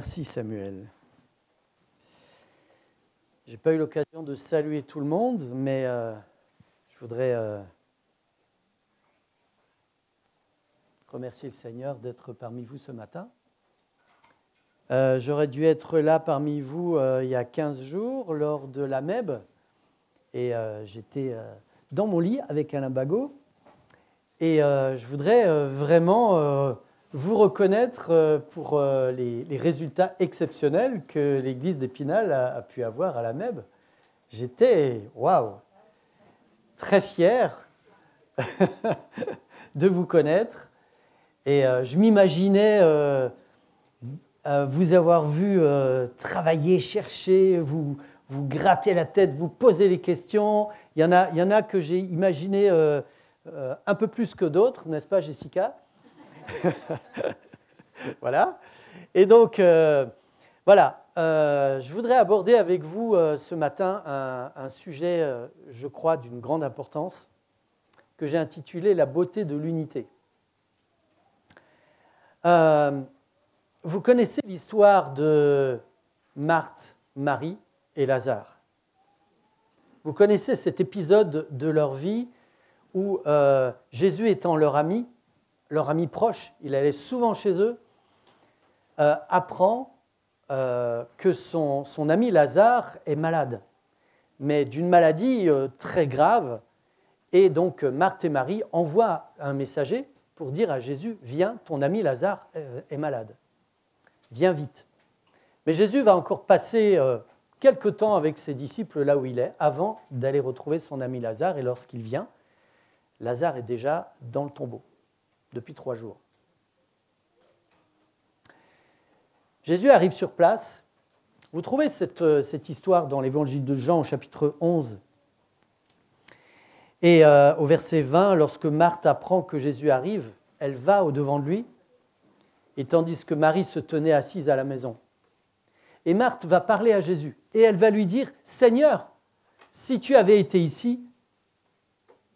Merci Samuel. Je n'ai pas eu l'occasion de saluer tout le monde, mais je voudrais remercier le Seigneur d'être parmi vous ce matin. J'aurais dû être là parmi vous il y a 15 jours lors de la MEB et j'étais dans mon lit avec Alain Bagot et je voudrais vraiment vous reconnaître pour les résultats exceptionnels que l'église d'Épinal a pu avoir à la MEB. J'étais, waouh, très fier de vous connaître et je m'imaginais vous avoir vu travailler, chercher, vous gratter la tête, vous poser les questions. Il y en a que j'ai imaginé un peu plus que d'autres, n'est-ce pas Jessica? Voilà. Et donc, voilà, je voudrais aborder avec vous ce matin un sujet, je crois, d'une grande importance, que j'ai intitulé « La beauté de l'unité ». Vous connaissez l'histoire de Marthe, Marie et Lazare. Vous connaissez cet épisode de leur vie où Jésus étant leur ami proche, il allait souvent chez eux, apprend que son ami Lazare est malade, mais d'une maladie très grave. Et donc Marthe et Marie envoient un messager pour dire à Jésus « Viens, ton ami Lazare est malade. Viens vite ». Mais Jésus va encore passer quelque temps avec ses disciples là où il est, avant d'aller retrouver son ami Lazare. Et lorsqu'il vient, Lazare est déjà dans le tombeau depuis 3 jours. Jésus arrive sur place. Vous trouvez cette histoire dans l'évangile de Jean au chapitre 11. Et au verset 20, lorsque Marthe apprend que Jésus arrive, elle va au-devant de lui, et tandis que Marie se tenait assise à la maison. Et Marthe va parler à Jésus, et elle va lui dire « Seigneur, si tu avais été ici,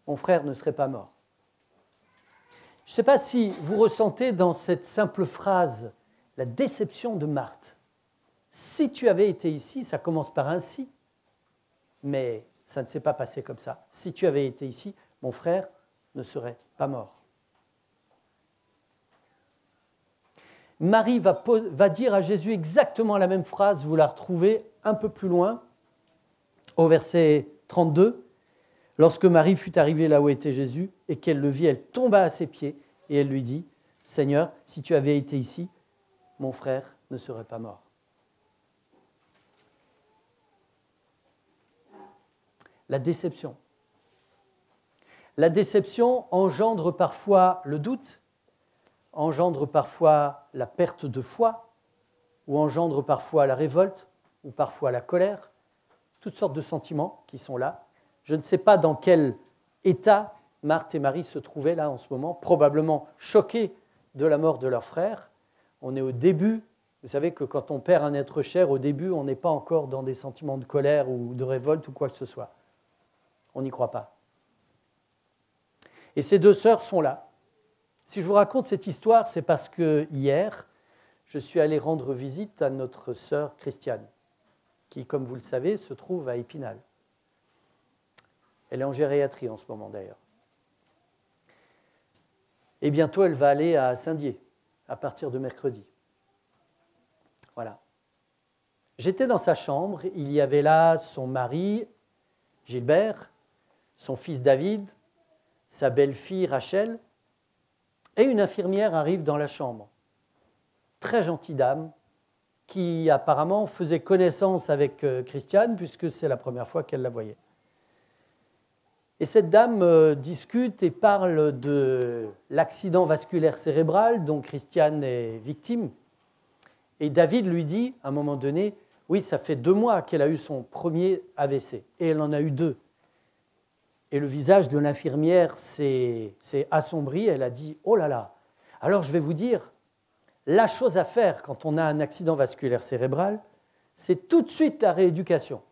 mon frère ne serait pas mort. » Je ne sais pas si vous ressentez dans cette simple phrase la déception de Marthe. Si tu avais été ici, ça commence par un si, mais ça ne s'est pas passé comme ça. Si tu avais été ici, mon frère ne serait pas mort. Marie va dire à Jésus exactement la même phrase, vous la retrouvez un peu plus loin, au verset 32. Lorsque Marie fut arrivée là où était Jésus et qu'elle le vit, elle tomba à ses pieds et elle lui dit « Seigneur, si tu avais été ici, mon frère ne serait pas mort. » La déception. La déception engendre parfois le doute, engendre parfois la perte de foi, ou engendre parfois la révolte, ou parfois la colère, toutes sortes de sentiments qui sont là. Je ne sais pas dans quel état Marthe et Marie se trouvaient là en ce moment, probablement choquées de la mort de leur frère. On est au début, vous savez que quand on perd un être cher, au début, on n'est pas encore dans des sentiments de colère ou de révolte ou quoi que ce soit. On n'y croit pas. Et ces 2 sœurs sont là. Si je vous raconte cette histoire, c'est parce que hier, je suis allé rendre visite à notre sœur Christiane, qui, comme vous le savez, se trouve à Épinal. Elle est en gériatrie en ce moment d'ailleurs. Et bientôt, elle va aller à Saint-Dié, à partir de mercredi. Voilà. J'étais dans sa chambre, il y avait là son mari, Gilbert, son fils David, sa belle-fille Rachel, et une infirmière arrive dans la chambre. Très gentille dame, qui apparemment faisait connaissance avec Christiane, puisque c'est la première fois qu'elle la voyait. Et cette dame discute et parle de l'accident vasculaire cérébral dont Christiane est victime. Et David lui dit, à un moment donné, oui, ça fait 2 mois qu'elle a eu son premier AVC, et elle en a eu 2. Et le visage de l'infirmière s'est assombri, elle a dit « Oh là là !» Alors je vais vous dire, la chose à faire quand on a un accident vasculaire cérébral, c'est tout de suite la rééducation.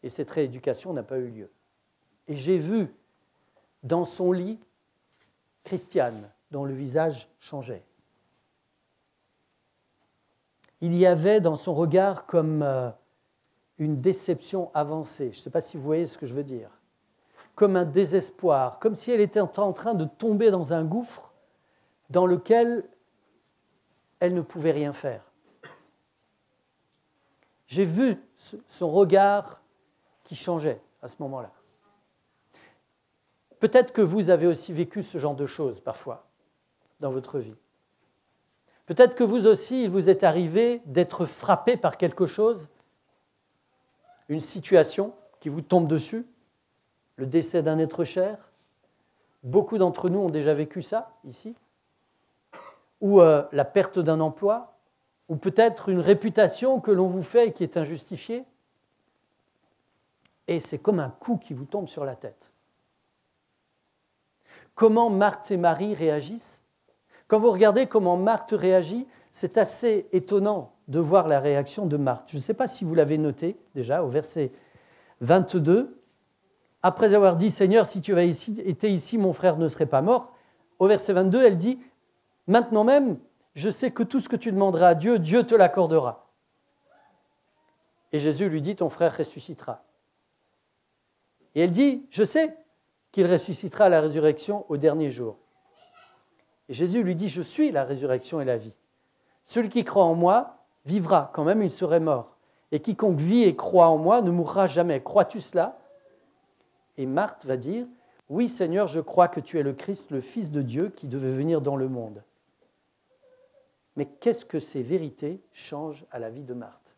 Et cette rééducation n'a pas eu lieu. Et j'ai vu dans son lit Christiane, dont le visage changeait. il y avait dans son regard comme une déception avancée. Je ne sais pas si vous voyez ce que je veux dire. Comme un désespoir, comme si elle était en train de tomber dans un gouffre dans lequel elle ne pouvait rien faire. J'ai vu son regard qui changeait à ce moment-là. Peut-être que vous avez aussi vécu ce genre de choses parfois dans votre vie. Peut-être que vous aussi, il vous est arrivé d'être frappé par quelque chose, une situation qui vous tombe dessus, le décès d'un être cher. Beaucoup d'entre nous ont déjà vécu ça ici. Ou la perte d'un emploi, ou peut-être une réputation que l'on vous fait et qui est injustifiée. Et c'est comme un coup qui vous tombe sur la tête. Comment Marthe et Marie réagissent? Quand vous regardez comment Marthe réagit, c'est assez étonnant de voir la réaction de Marthe. Je ne sais pas si vous l'avez noté déjà au verset 22. Après avoir dit « Seigneur, si tu avais été ici, mon frère ne serait pas mort », au verset 22, elle dit « Maintenant même, je sais que tout ce que tu demanderas à Dieu, Dieu te l'accordera. » Et Jésus lui dit « Ton frère ressuscitera. » Et elle dit « Je sais qu'il ressuscitera à la résurrection au dernier jour. » Et Jésus lui dit « Je suis la résurrection et la vie. Celui qui croit en moi vivra quand même il serait mort. Et quiconque vit et croit en moi ne mourra jamais. Crois-tu cela ?» Et Marthe va dire « Oui Seigneur, je crois que tu es le Christ, le Fils de Dieu qui devait venir dans le monde. » Mais qu'est-ce que ces vérités changent à la vie de Marthe?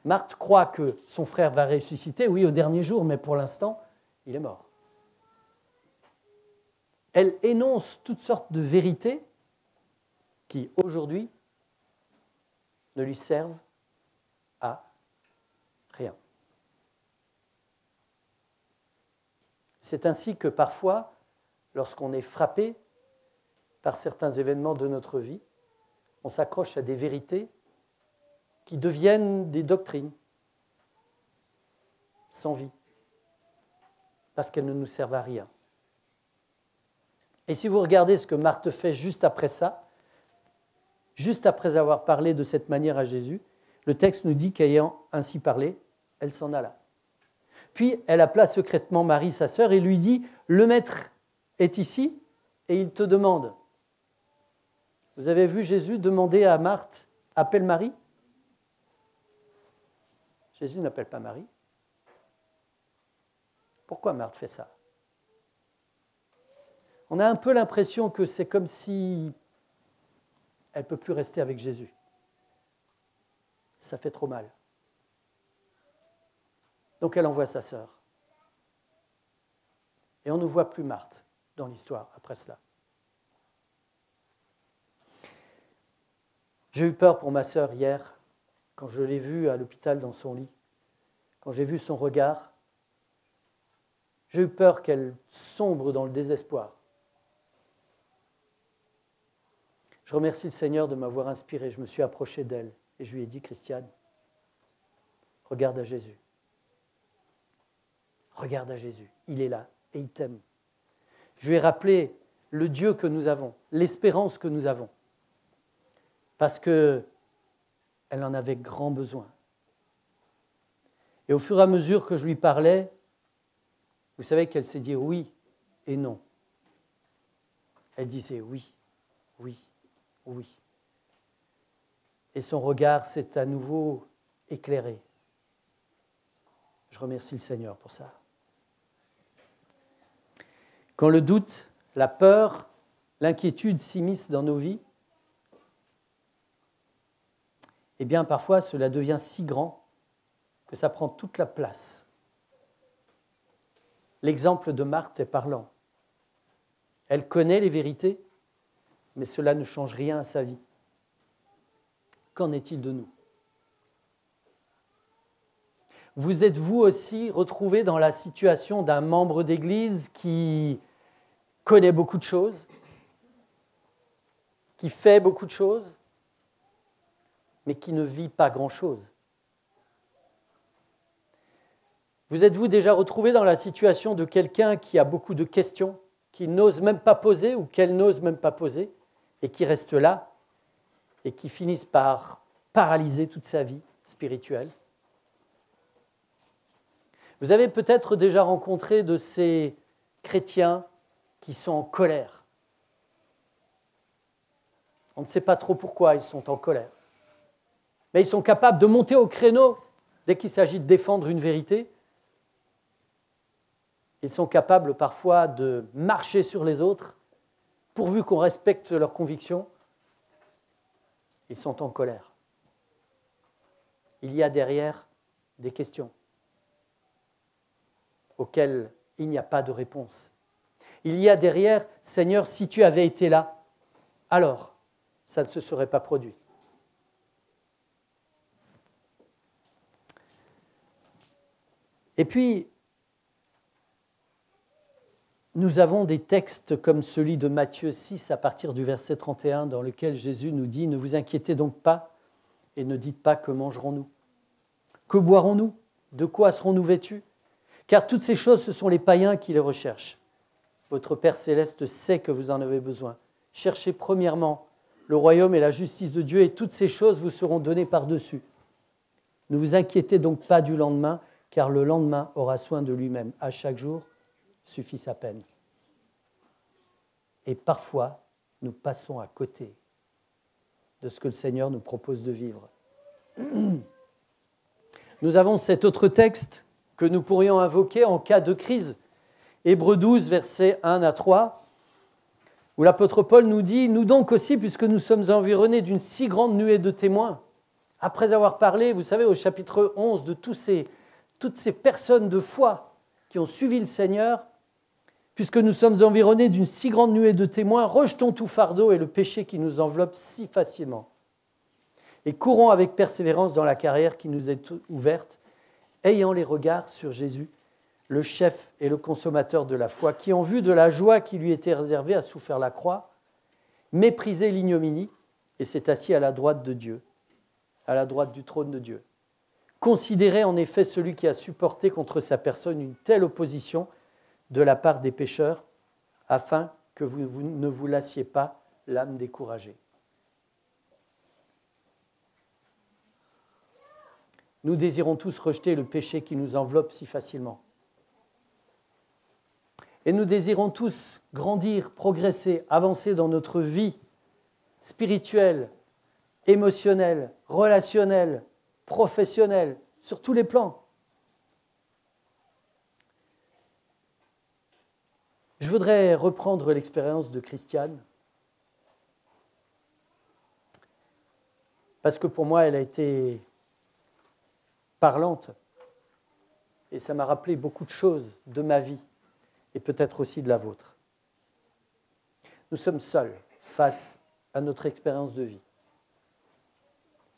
Marthe croit que son frère va ressusciter, oui, au dernier jour, mais pour l'instant, il est mort. Elle énonce toutes sortes de vérités qui, aujourd'hui, ne lui servent à rien. C'est ainsi que parfois, lorsqu'on est frappé par certains événements de notre vie, on s'accroche à des vérités qui deviennent des doctrines sans vie, parce qu'elles ne nous servent à rien. Et si vous regardez ce que Marthe fait juste après ça, juste après avoir parlé de cette manière à Jésus, le texte nous dit qu'ayant ainsi parlé, elle s'en alla. Puis elle appela secrètement Marie, sa sœur, et lui dit « Le maître est ici et il te demande. » Vous avez vu Jésus demander à Marthe « Appelle Marie ?» Jésus n'appelle pas Marie. Pourquoi Marthe fait ça? On a un peu l'impression que c'est comme si elle ne peut plus rester avec Jésus. Ça fait trop mal. Donc elle envoie sa sœur. Et on ne voit plus Marthe dans l'histoire après cela. J'ai eu peur pour ma sœur hier, quand je l'ai vue à l'hôpital dans son lit, quand j'ai vu son regard. J'ai eu peur qu'elle sombre dans le désespoir. Je remercie le Seigneur de m'avoir inspiré. Je me suis approché d'elle et je lui ai dit « Christiane, regarde à Jésus. Regarde à Jésus. Il est là et il t'aime. » Je lui ai rappelé le Dieu que nous avons, l'espérance que nous avons, parce qu'elle en avait grand besoin. Et au fur et à mesure que je lui parlais, vous savez qu'elle s'est dit oui et non. Elle disait oui, oui, oui. Et son regard s'est à nouveau éclairé. Je remercie le Seigneur pour ça. Quand le doute, la peur, l'inquiétude s'immiscent dans nos vies, eh bien parfois cela devient si grand que ça prend toute la place. L'exemple de Marthe est parlant. Elle connaît les vérités, mais cela ne change rien à sa vie. Qu'en est-il de nous? Vous êtes-vous aussi retrouvé dans la situation d'un membre d'Église qui connaît beaucoup de choses, qui fait beaucoup de choses, mais qui ne vit pas grand-chose? Vous êtes-vous déjà retrouvé dans la situation de quelqu'un qui a beaucoup de questions, qui n'ose même pas poser ou qu'elle n'ose même pas poser, et qui reste là et qui finissent par paralyser toute sa vie spirituelle. Vous avez peut-être déjà rencontré de ces chrétiens qui sont en colère. On ne sait pas trop pourquoi ils sont en colère. Mais ils sont capables de monter au créneau dès qu'il s'agit de défendre une vérité. Ils sont capables parfois de marcher sur les autres, pourvu qu'on respecte leurs convictions. Ils sont en colère. Il y a derrière des questions auxquelles il n'y a pas de réponse. Il y a derrière, Seigneur, si tu avais été là, alors ça ne se serait pas produit. Et puis, nous avons des textes comme celui de Matthieu 6 à partir du verset 31 dans lequel Jésus nous dit « Ne vous inquiétez donc pas et ne dites pas que mangerons-nous, que boirons-nous, de quoi serons-nous vêtus ? Car toutes ces choses, ce sont les païens qui les recherchent. Votre Père céleste sait que vous en avez besoin. Cherchez premièrement le royaume et la justice de Dieu et toutes ces choses vous seront données par-dessus. Ne vous inquiétez donc pas du lendemain, car le lendemain aura soin de lui-même. À chaque jour suffit sa peine. » Et parfois, nous passons à côté de ce que le Seigneur nous propose de vivre. Nous avons cet autre texte que nous pourrions invoquer en cas de crise. Hébreux 12, versets 1 à 3, où l'apôtre Paul nous dit « Nous donc aussi, puisque nous sommes environnés d'une si grande nuée de témoins, après avoir parlé, vous savez, au chapitre 11, de toutes ces personnes de foi qui ont suivi le Seigneur, puisque nous sommes environnés d'une si grande nuée de témoins, rejetons tout fardeau et le péché qui nous enveloppe si facilement. Et courons avec persévérance dans la carrière qui nous est ouverte, ayant les regards sur Jésus, le chef et le consommateur de la foi, qui, en vue de la joie qui lui était réservée, a souffert la croix, méprisé l'ignominie et s'est assis à la droite de Dieu, à la droite du trône de Dieu. Considérez en effet celui qui a supporté contre sa personne une telle opposition de la part des pécheurs, afin que vous ne vous lassiez pas l'âme découragée. Nous désirons tous rejeter le péché qui nous enveloppe si facilement. Et nous désirons tous grandir, progresser, avancer dans notre vie spirituelle, émotionnelle, relationnelle, professionnelle, sur tous les plans. Je voudrais reprendre l'expérience de Christiane, parce que pour moi, elle a été parlante, et ça m'a rappelé beaucoup de choses de ma vie, et peut-être aussi de la vôtre. Nous sommes seuls face à notre expérience de vie.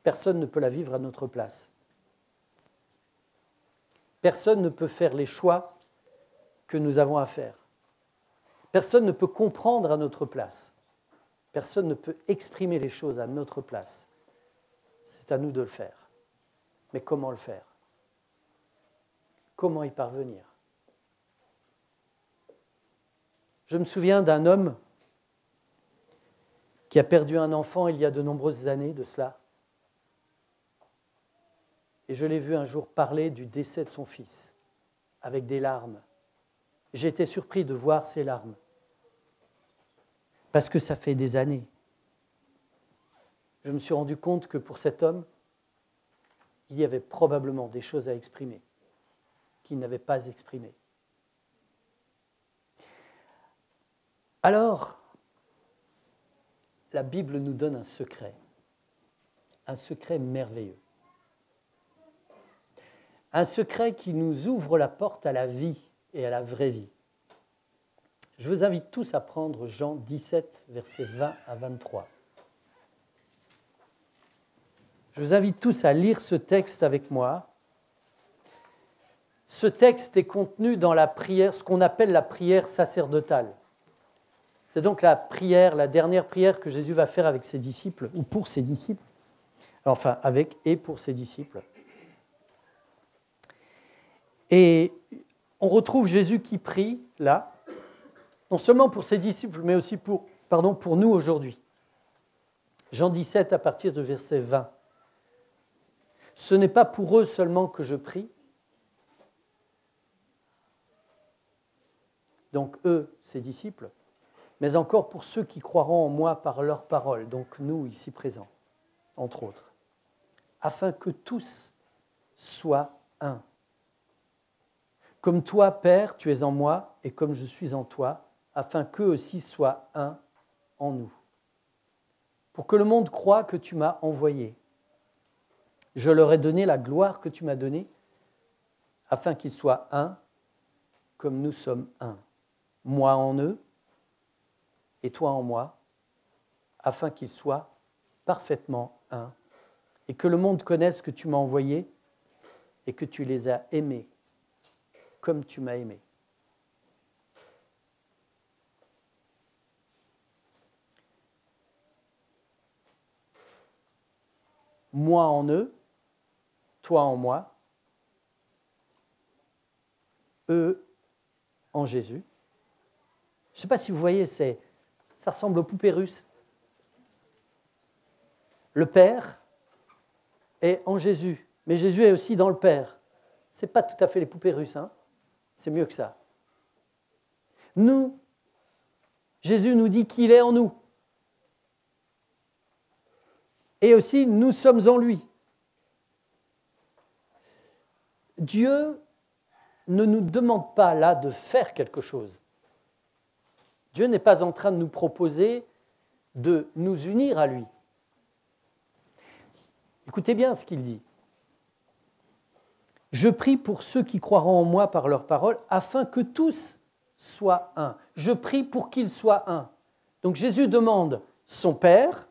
Personne ne peut la vivre à notre place. Personne ne peut faire les choix que nous avons à faire. Personne ne peut comprendre à notre place. Personne ne peut exprimer les choses à notre place. C'est à nous de le faire. Mais comment le faire ? Comment y parvenir ? Je me souviens d'un homme qui a perdu un enfant il y a de nombreuses années de cela. Et je l'ai vu un jour parler du décès de son fils, avec des larmes. J'ai été surpris de voir ces larmes, parce que ça fait des années. Je me suis rendu compte que pour cet homme, il y avait probablement des choses à exprimer qu'il n'avait pas exprimées. Alors, la Bible nous donne un secret merveilleux. Un secret qui nous ouvre la porte à la vie et à la vraie vie. Je vous invite tous à prendre Jean 17, versets 20 à 23. Je vous invite tous à lire ce texte avec moi. Ce texte est contenu dans la prière, ce qu'on appelle la prière sacerdotale. C'est donc la prière, la dernière prière que Jésus va faire avec ses disciples, ou pour ses disciples. Enfin, avec et pour ses disciples. Et on retrouve Jésus qui prie, là, non seulement pour ses disciples, mais aussi pour nous aujourd'hui. Jean 17 à partir de verset 20. Ce n'est pas pour eux seulement que je prie. Donc eux, ses disciples, mais encore pour ceux qui croiront en moi par leur parole, donc nous ici présents, entre autres, afin que tous soient un. Comme toi, Père, tu es en moi, et comme je suis en toi, afin qu'eux aussi soient un en nous. Pour que le monde croie que tu m'as envoyé. Je leur ai donné la gloire que tu m'as donnée, afin qu'ils soient un, comme nous sommes un. Moi en eux, et toi en moi, afin qu'ils soient parfaitement un, et que le monde connaisse que tu m'as envoyé, et que tu les as aimés, comme tu m'as aimé. Moi en eux, toi en moi, eux en Jésus. Je ne sais pas si vous voyez, ça ressemble aux poupées russes. Le Père est en Jésus, mais Jésus est aussi dans le Père. Ce n'est pas tout à fait les poupées russes, hein. C'est mieux que ça. Nous, Jésus nous dit qu'il est en nous. Et aussi, nous sommes en lui. Dieu ne nous demande pas là de faire quelque chose. Dieu n'est pas en train de nous proposer de nous unir à lui. Écoutez bien ce qu'il dit. Je prie pour ceux qui croiront en moi par leur parole, afin que tous soient un. Je prie pour qu'ils soient un. Donc Jésus demande à son Père,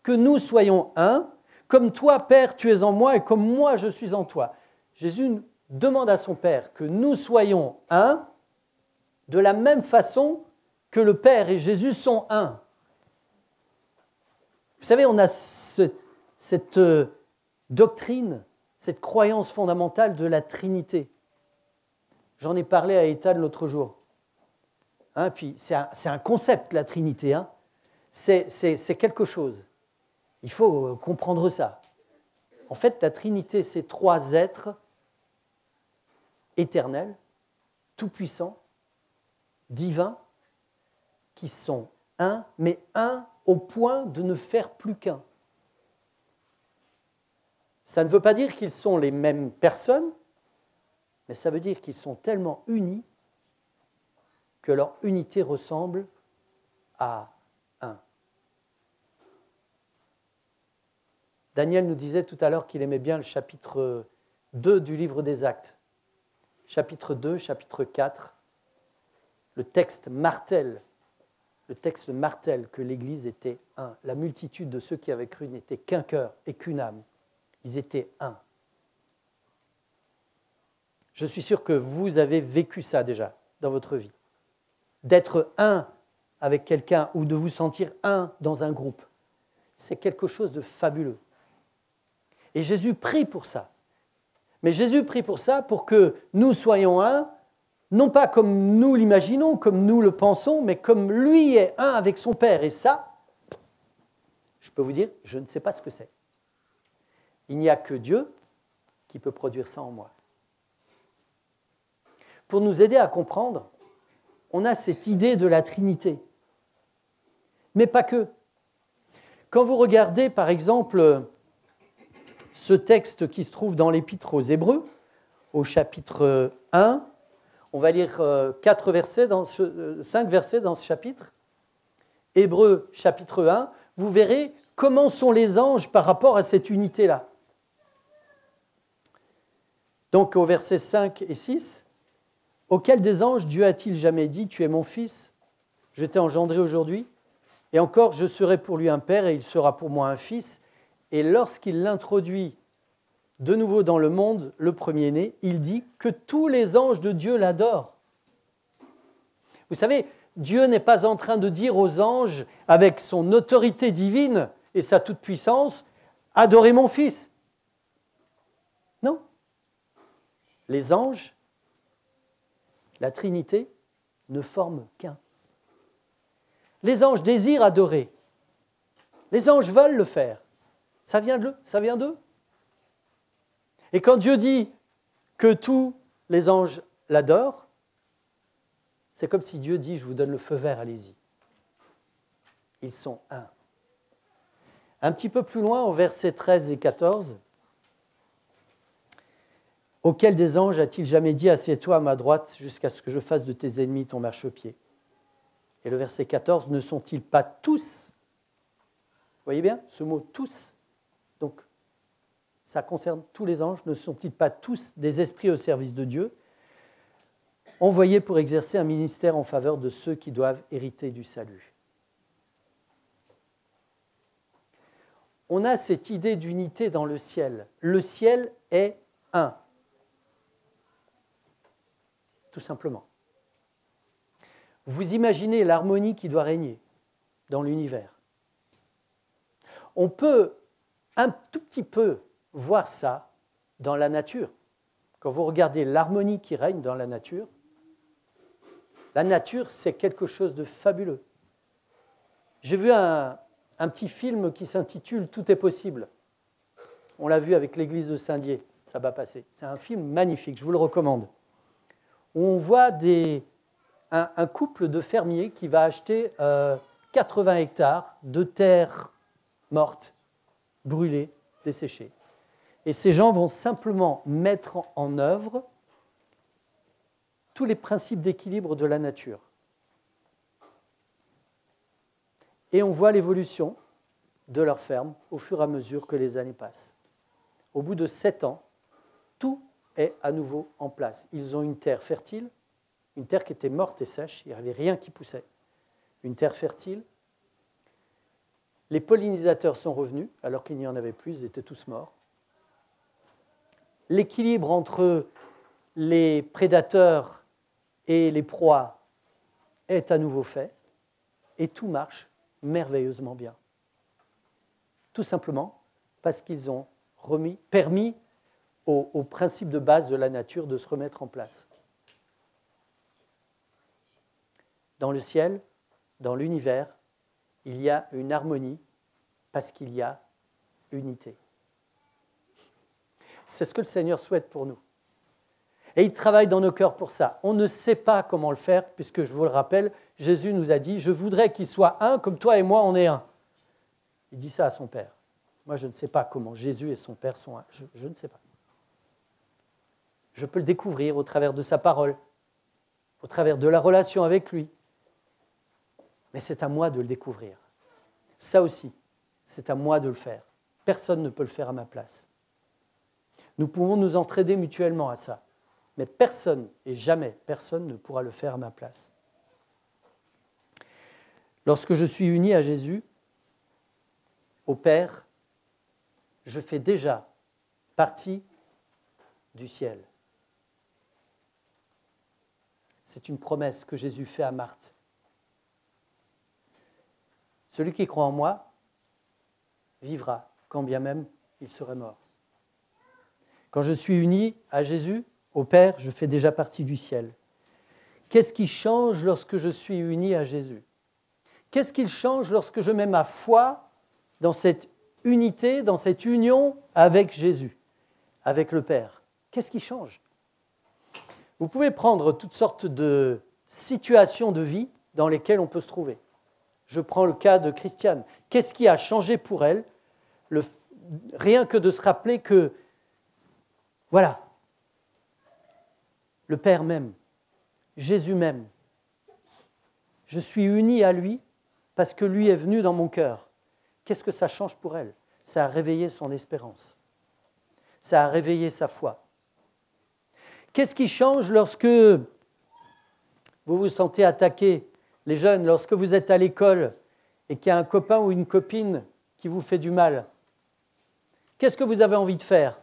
que nous soyons un, comme toi, Père, tu es en moi, et comme moi, je suis en toi. Jésus demande à son Père que nous soyons un, de la même façon que le Père et Jésus sont un. Vous savez, on a cette doctrine, cette croyance fondamentale de la Trinité. J'en ai parlé à Ethan l'autre jour. Puis c'est un concept, la Trinité. C'est quelque chose. Il faut comprendre ça. En fait, la Trinité, c'est trois êtres éternels, tout-puissants, divins, qui sont un, mais un au point de ne faire plus qu'un. Ça ne veut pas dire qu'ils sont les mêmes personnes, mais ça veut dire qu'ils sont tellement unis que leur unité ressemble à un. Daniel nous disait tout à l'heure qu'il aimait bien le chapitre 2 du livre des Actes. Chapitre 2, chapitre 4, le texte martèle que l'Église était un. La multitude de ceux qui avaient cru n'était qu'un cœur et qu'une âme. Ils étaient un. Je suis sûr que vous avez vécu ça déjà dans votre vie. D'être un avec quelqu'un ou de vous sentir un dans un groupe, c'est quelque chose de fabuleux. Et Jésus prie pour ça. Mais Jésus prie pour ça pour que nous soyons un, non pas comme nous l'imaginons, comme nous le pensons, mais comme lui est un avec son Père. Et ça, je peux vous dire, je ne sais pas ce que c'est. Il n'y a que Dieu qui peut produire ça en moi. Pour nous aider à comprendre, on a cette idée de la Trinité. Mais pas que. Quand vous regardez, par exemple, ce texte qui se trouve dans l'Épître aux Hébreux, au chapitre 1, on va lire 5 versets dans ce chapitre. Hébreux, chapitre 1, vous verrez comment sont les anges par rapport à cette unité-là. Donc au verset 5 et 6, « Auquel des anges Dieu a-t-il jamais dit, tu es mon fils, je t'ai engendré aujourd'hui, et encore je serai pour lui un père et il sera pour moi un fils. » Et lorsqu'il l'introduit de nouveau dans le monde, le premier-né, il dit que tous les anges de Dieu l'adorent. Vous savez, Dieu n'est pas en train de dire aux anges, avec son autorité divine et sa toute-puissance, « Adorez mon fils ». Non. Les anges, la Trinité, ne forment qu'un. Les anges désirent adorer. Les anges veulent le faire. Ça vient d'eux. Et quand Dieu dit que tous les anges l'adorent, c'est comme si Dieu dit, je vous donne le feu vert, allez-y. Ils sont un. Un petit peu plus loin, au verset 13 et 14, « Auquel des anges a-t-il jamais dit, assieds-toi à ma droite jusqu'à ce que je fasse de tes ennemis ton marchepied » Et le verset 14, « Ne sont-ils pas tous » Vous voyez bien, ce mot « tous », donc ça concerne tous les anges, ne sont-ils pas tous des esprits au service de Dieu, envoyés pour exercer un ministère en faveur de ceux qui doivent hériter du salut. On a cette idée d'unité dans le ciel. Le ciel est un. Tout simplement. Vous imaginez l'harmonie qui doit régner dans l'univers. On peut un tout petit peu voir ça dans la nature. Quand vous regardez l'harmonie qui règne dans la nature, c'est quelque chose de fabuleux. J'ai vu un petit film qui s'intitule « Tout est possible ». On l'a vu avec l'église de Saint-Dié, ça va passer. C'est un film magnifique, je vous le recommande. Où on voit un couple de fermiers qui va acheter 80 hectares de terre morte, brûlée, desséchée. Et ces gens vont simplement mettre en œuvre tous les principes d'équilibre de la nature. Et on voit l'évolution de leur ferme au fur et à mesure que les années passent. Au bout de 7 ans, tout est à nouveau en place. Ils ont une terre fertile, une terre qui était morte et sèche, il n'y avait rien qui poussait. Une terre fertile. Les pollinisateurs sont revenus, alors qu'il n'y en avait plus, ils étaient tous morts. L'équilibre entre les prédateurs et les proies est à nouveau fait, et tout marche merveilleusement bien. Tout simplement parce qu'ils ont permis aux principes de base de la nature de se remettre en place. Dans le ciel, dans l'univers, il y a une harmonie parce qu'il y a unité. C'est ce que le Seigneur souhaite pour nous. Et il travaille dans nos cœurs pour ça. On ne sait pas comment le faire, puisque je vous le rappelle, Jésus nous a dit « Je voudrais qu'il soit un comme toi et moi, on est un ». Il dit ça à son Père. Moi, je ne sais pas comment Jésus et son Père sont un. Je ne sais pas. Je peux le découvrir au travers de sa parole, au travers de la relation avec lui. Mais c'est à moi de le découvrir. Ça aussi, c'est à moi de le faire. Personne ne peut le faire à ma place. Nous pouvons nous entraider mutuellement à ça. Mais personne, et jamais personne, ne pourra le faire à ma place. Lorsque je suis uni à Jésus, au Père, je fais déjà partie du ciel. C'est une promesse que Jésus fait à Marthe. Celui qui croit en moi vivra, quand bien même il serait mort. Quand je suis uni à Jésus, au Père, je fais déjà partie du ciel. Qu'est-ce qui change lorsque je suis uni à Jésus ? Qu'est-ce qui change lorsque je mets ma foi dans cette unité, dans cette union avec Jésus, avec le Père ? Qu'est-ce qui change ? Vous pouvez prendre toutes sortes de situations de vie dans lesquelles on peut se trouver. Je prends le cas de Christiane. Qu'est-ce qui a changé pour elle ? Rien que de se rappeler que, voilà, le Père m'aime, Jésus m'aime. Je suis uni à lui parce que lui est venu dans mon cœur. Qu'est-ce que ça change pour elle ? Ça a réveillé son espérance. Ça a réveillé sa foi. Qu'est-ce qui change lorsque vous vous sentez attaqué ? Les jeunes, lorsque vous êtes à l'école et qu'il y a un copain ou une copine qui vous fait du mal, qu'est-ce que vous avez envie de faire ?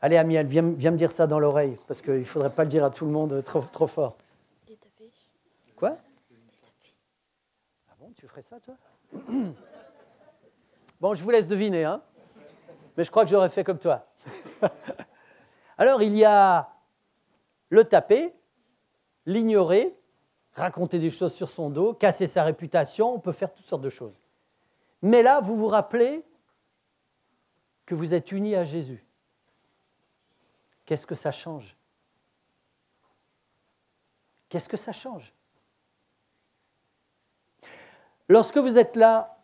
Allez, Amiel, viens me dire ça dans l'oreille, parce qu'il ne faudrait pas le dire à tout le monde trop fort. Les taper. Quoi ? Les taper. Ah bon, tu ferais ça, toi ? Bon, je vous laisse deviner, hein ? Mais je crois que j'aurais fait comme toi. Alors, il y a le taper, l'ignorer, raconter des choses sur son dos, casser sa réputation, on peut faire toutes sortes de choses. Mais là, vous vous rappelez que vous êtes unis à Jésus. Qu'est-ce que ça change? Qu'est-ce que ça change? Lorsque vous êtes là,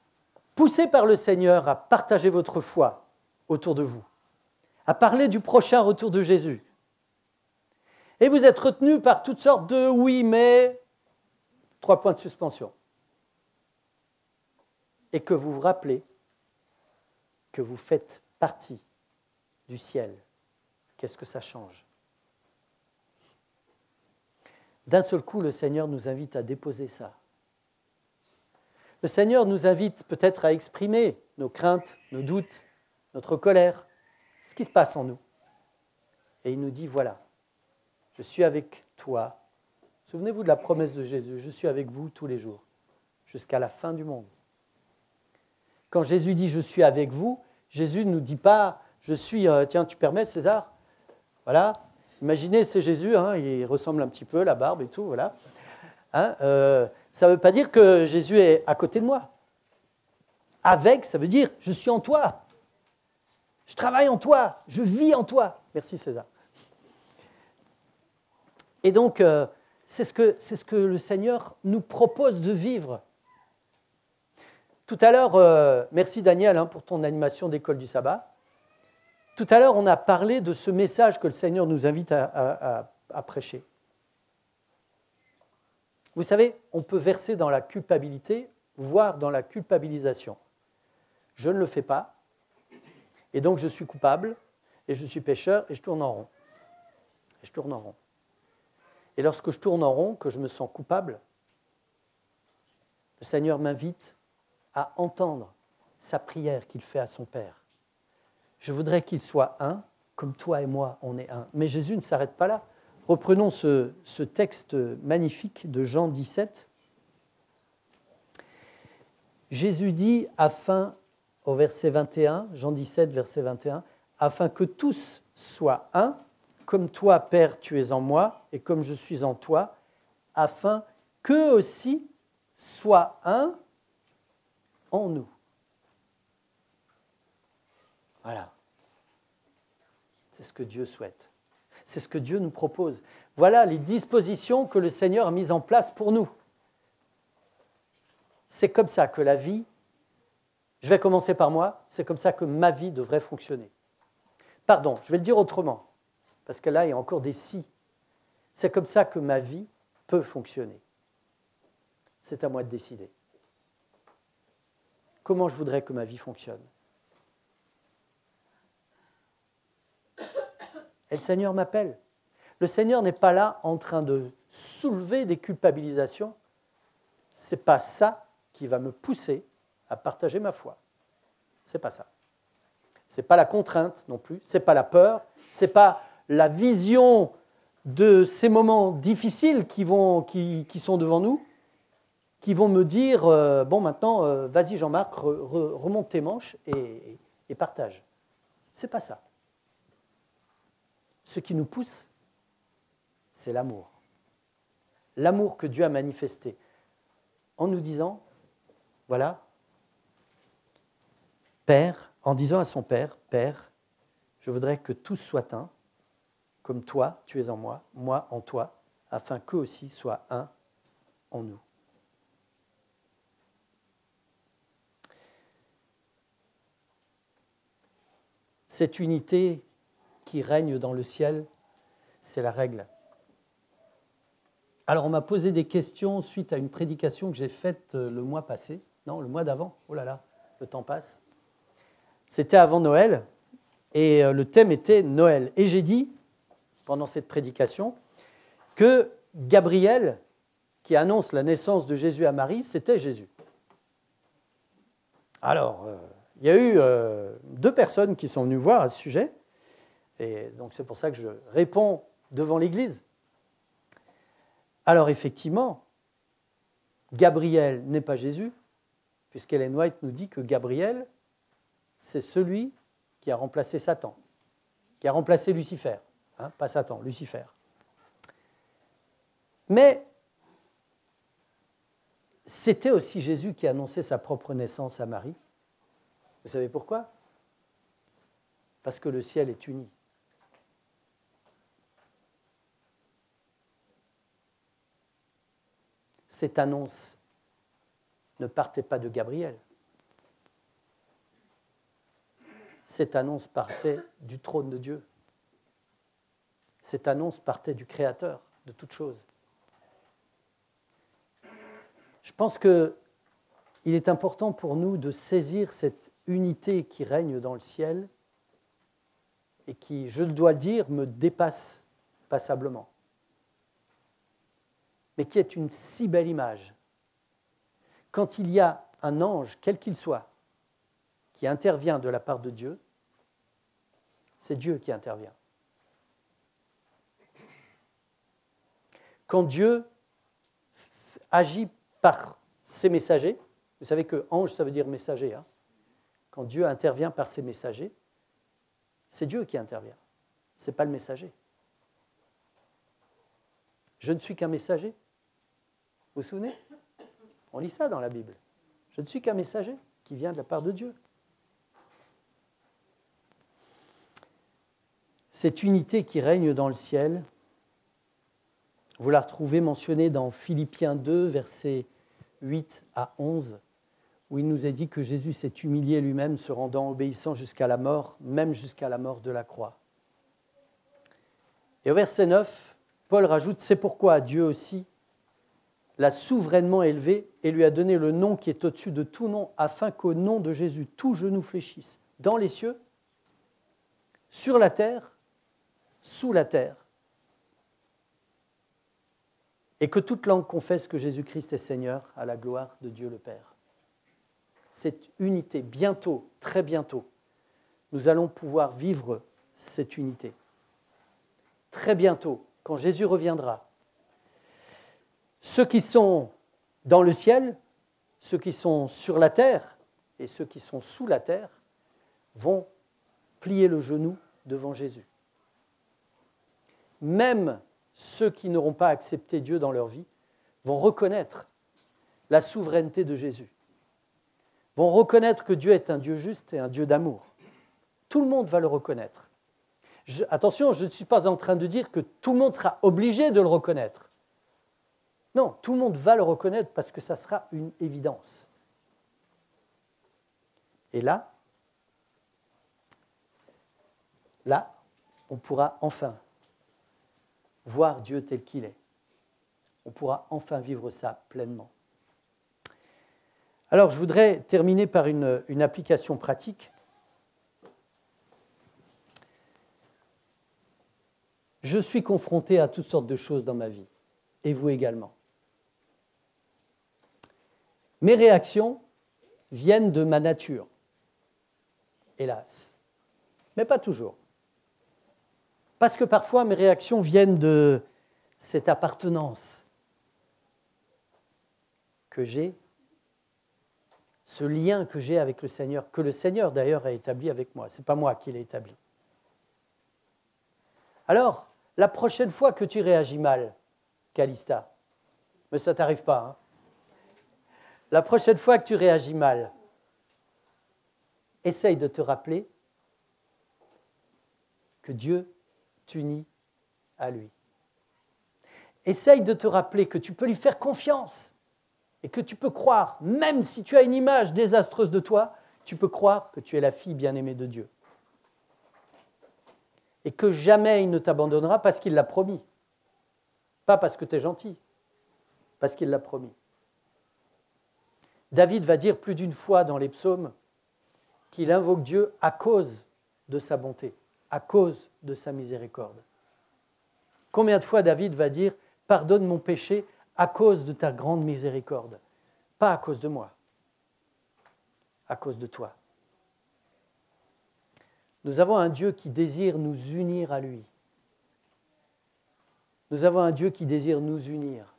poussé par le Seigneur à partager votre foi autour de vous, à parler du prochain retour de Jésus, et vous êtes retenu par toutes sortes de oui, mais, 3 points de suspension, et que vous vous rappelez que vous faites partie du ciel, qu'est-ce que ça change? D'un seul coup, le Seigneur nous invite à déposer ça. Le Seigneur nous invite peut-être à exprimer nos craintes, nos doutes, notre colère, ce qui se passe en nous. Et il nous dit, voilà, je suis avec toi. Souvenez-vous de la promesse de Jésus, je suis avec vous tous les jours, jusqu'à la fin du monde. Quand Jésus dit « je suis avec vous », Jésus ne nous dit pas « je suis, tiens, tu permets César ?» Voilà, imaginez, c'est Jésus, hein, il ressemble un petit peu, la barbe et tout, voilà. Hein, ça ne veut pas dire que Jésus est à côté de moi. Avec, ça veut dire « je suis en toi ». Je travaille en toi, je vis en toi. Merci César. Et donc, c'est ce que le Seigneur nous propose de vivre. Tout à l'heure, merci Daniel hein, pour ton animation d'école du sabbat. Tout à l'heure, on a parlé de ce message que le Seigneur nous invite à prêcher. Vous savez, on peut verser dans la culpabilité, voire dans la culpabilisation. Je ne le fais pas, et donc je suis coupable, et je suis pécheur, et je tourne en rond. Et je tourne en rond. Et lorsque je tourne en rond, que je me sens coupable, le Seigneur m'invite à entendre sa prière qu'il fait à son Père. Je voudrais qu'il soit un, comme toi et moi, on est un. Mais Jésus ne s'arrête pas là. Reprenons ce texte magnifique de Jean 17. Jésus dit, au verset 21, Jean 17, verset 21, « Afin que tous soient un, comme toi, Père, tu es en moi, et comme je suis en toi, afin qu'eux aussi soient un en nous. » Voilà. C'est ce que Dieu souhaite. C'est ce que Dieu nous propose. Voilà les dispositions que le Seigneur a mises en place pour nous. C'est comme ça que la vie, je vais commencer par moi, c'est comme ça que ma vie devrait fonctionner. Pardon, je vais le dire autrement, parce que là, il y a encore des si. C'est comme ça que ma vie peut fonctionner. C'est à moi de décider. Comment je voudrais que ma vie fonctionne? Et le Seigneur m'appelle. Le Seigneur n'est pas là en train de soulever des culpabilisations. Ce n'est pas ça qui va me pousser à partager ma foi. Ce n'est pas ça. Ce n'est pas la contrainte non plus. Ce n'est pas la peur. Ce n'est pas la vision de ces moments difficiles qui sont devant nous, qui vont me dire bon, maintenant, vas-y Jean-Marc, remonte tes manches et partage. Ce n'est pas ça. Ce qui nous pousse, c'est l'amour. L'amour que Dieu a manifesté en nous disant, voilà, Père, en disant à son Père, Père, je voudrais que tous soient un, comme toi, tu es en moi, moi en toi, afin qu'eux aussi soient un en nous. Cette unité qui règne dans le ciel, c'est la règle. Alors, on m'a posé des questions suite à une prédication que j'ai faite le mois passé. Non, le mois d'avant. Oh là là, le temps passe. C'était avant Noël, et le thème était Noël. Et j'ai dit, pendant cette prédication, que Gabriel, qui annonce la naissance de Jésus à Marie, c'était Jésus. Alors, il y a eu 2 personnes qui sont venues voir à ce sujet, et donc c'est pour ça que je réponds devant l'Église. Alors effectivement, Gabriel n'est pas Jésus, puisqu'Ellen White nous dit que Gabriel, c'est celui qui a remplacé Satan, qui a remplacé Lucifer, hein, pas Satan, Lucifer. Mais c'était aussi Jésus qui annonçait sa propre naissance à Marie, Vous savez pourquoi? Parce que le ciel est uni. Cette annonce ne partait pas de Gabriel. Cette annonce partait du trône de Dieu. Cette annonce partait du Créateur de toutes choses. Je pense qu'il est important pour nous de saisir cette unité qui règne dans le ciel et qui, je dois le dire, me dépasse passablement. Mais qui est une si belle image. Quand il y a un ange, quel qu'il soit, qui intervient de la part de Dieu, c'est Dieu qui intervient. Quand Dieu agit par ses messagers, vous savez que ange, ça veut dire messager. Hein. Quand Dieu intervient par ses messagers, c'est Dieu qui intervient. Ce n'est pas le messager. Je ne suis qu'un messager. Vous vous souvenez? On lit ça dans la Bible. Je ne suis qu'un messager qui vient de la part de Dieu. Cette unité qui règne dans le ciel, vous la retrouvez mentionnée dans Philippiens 2, versets 8 à 11, où il nous est dit que Jésus s'est humilié lui-même, se rendant obéissant jusqu'à la mort, même jusqu'à la mort de la croix. Et au verset 9, Paul rajoute « C'est pourquoi Dieu aussi l'a souverainement élevé et lui a donné le nom qui est au-dessus de tout nom, afin qu'au nom de Jésus, tout genou fléchisse, dans les cieux, sur la terre, sous la terre, et que toute langue confesse que Jésus-Christ est Seigneur, à la gloire de Dieu le Père. » Cette unité, bientôt, très bientôt, nous allons pouvoir vivre cette unité. Très bientôt, quand Jésus reviendra, ceux qui sont dans le ciel, ceux qui sont sur la terre et ceux qui sont sous la terre vont plier le genou devant Jésus. Même ceux qui n'auront pas accepté Dieu dans leur vie vont reconnaître la souveraineté de Jésus, vont reconnaître que Dieu est un Dieu juste et un Dieu d'amour. Tout le monde va le reconnaître. Attention, je ne suis pas en train de dire que tout le monde sera obligé de le reconnaître. Non, tout le monde va le reconnaître parce que ça sera une évidence. Et là, on pourra enfin voir Dieu tel qu'il est. On pourra enfin vivre ça pleinement. Alors, je voudrais terminer par une application pratique. Je suis confronté à toutes sortes de choses dans ma vie, et vous également. Mes réactions viennent de ma nature, hélas, mais pas toujours. Parce que parfois, mes réactions viennent de cette appartenance que j'ai, ce lien que j'ai avec le Seigneur, que le Seigneur d'ailleurs a établi avec moi. Ce n'est pas moi qui l'ai établi. Alors, la prochaine fois que tu réagis mal, Calista, mais ça ne t'arrive pas, hein? La prochaine fois que tu réagis mal, essaye de te rappeler que Dieu t'unit à lui. Essaye de te rappeler que tu peux lui faire confiance et que tu peux croire, même si tu as une image désastreuse de toi, tu peux croire que tu es la fille bien-aimée de Dieu. Et que jamais il ne t'abandonnera parce qu'il l'a promis. Pas parce que tu es gentil, parce qu'il l'a promis. David va dire plus d'une fois dans les psaumes qu'il invoque Dieu à cause de sa bonté, à cause de sa miséricorde. Combien de fois David va dire « Pardonne mon péché à cause de ta grande miséricorde », pas à cause de moi, à cause de toi. Nous avons un Dieu qui désire nous unir à lui. Nous avons un Dieu qui désire nous unir.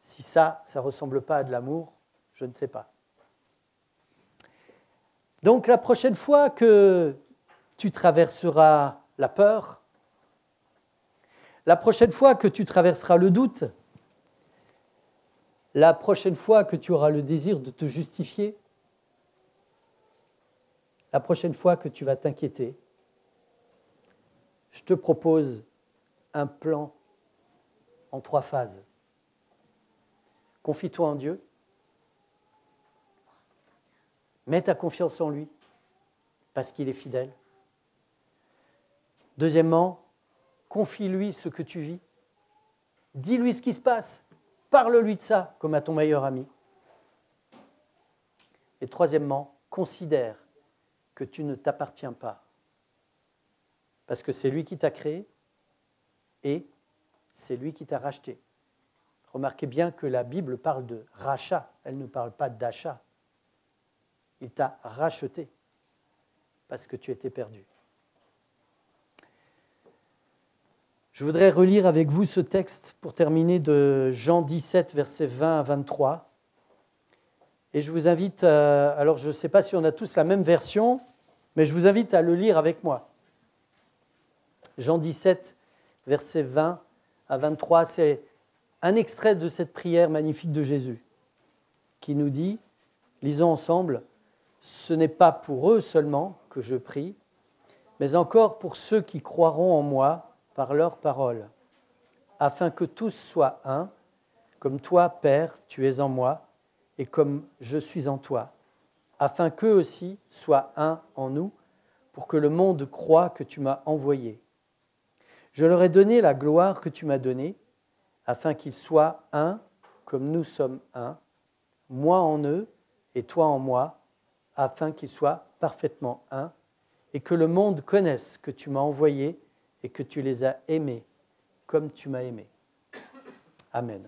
Si ça ne ressemble pas à de l'amour, je ne sais pas. Donc la prochaine fois que tu traverseras la peur, la prochaine fois que tu traverseras le doute, La prochaine fois que tu auras le désir de te justifier, la prochaine fois que tu vas t'inquiéter, je te propose un plan en 3 phases. Confie-toi en Dieu. Mets ta confiance en lui, parce qu'il est fidèle. Deuxièmement, confie-lui ce que tu vis. Dis-lui ce qui se passe. Parle-lui de ça, comme à ton meilleur ami. Et troisièmement, considère que tu ne t'appartiens pas. Parce que c'est lui qui t'a créé et c'est lui qui t'a racheté. Remarquez bien que la Bible parle de rachat, elle ne parle pas d'achat. Il t'a racheté parce que tu étais perdu. Je voudrais relire avec vous ce texte pour terminer de Jean 17, versets 20 à 23. Et je vous invite, alors je ne sais pas si on a tous la même version, mais je vous invite à le lire avec moi. Jean 17, versets 20 à 23, c'est un extrait de cette prière magnifique de Jésus qui nous dit, lisons ensemble, « Ce n'est pas pour eux seulement que je prie, mais encore pour ceux qui croiront en moi par leur parole, afin que tous soient un, comme toi, Père, tu es en moi, et comme je suis en toi, afin qu'eux aussi soient un en nous, pour que le monde croie que tu m'as envoyé. Je leur ai donné la gloire que tu m'as donnée, afin qu'ils soient un, comme nous sommes un, moi en eux et toi en moi, afin qu'ils soient parfaitement un, et que le monde connaisse que tu m'as envoyé et que tu les as aimés, comme tu m'as aimé. Amen.